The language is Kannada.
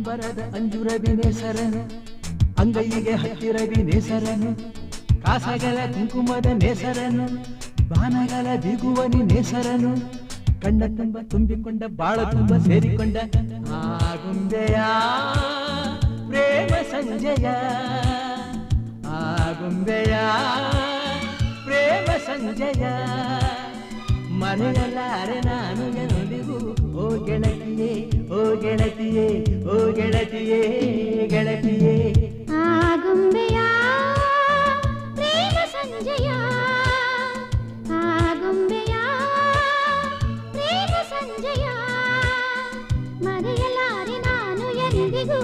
ಅಂಬರದ ಅಂಜುರವಿ ನೇಸರನು ಅಂಗೈಗೆ ಹತ್ತಿರವಿ ನೇಸರನು ಕಾಸಗಲ ಕುಂಕುಮದ ನೇಸರನು ಬಾನಗಲ ದಿಗುವನಿ ನೇಸರನು ಕಣ್ಣ ತುಂಬ ತುಂಬಿಕೊಂಡ ಬಾಳ ತುಂಬ ಸೇರಿಕೊಂಡ ಆಗುಂಬೆಯ ಪ್ರೇಮ ಸಂಜಯ ಆಗುಂಬೆಯ ಪ್ರೇಮ ಸಂಜಯ ಮರೆಯಲಾರೆ ನಾನು ಎಂದಿಗೂ ಓ ಗೆಳತಿಯೇ ಓ ಗೆಳತಿಯೇ ಓ ಗೆಳತಿಯೇ ಗೆಳತಿಯೇ ಆಗುಂಬೆಯ ಪ್ರೇಮ ಸಂಜಯ ಆಗುಂಬೆಯ ಪ್ರೇಮ ಸಂಜಯ ಮರೆಯಲಾರೆ ನಾನು ಎಂದಿಗೂ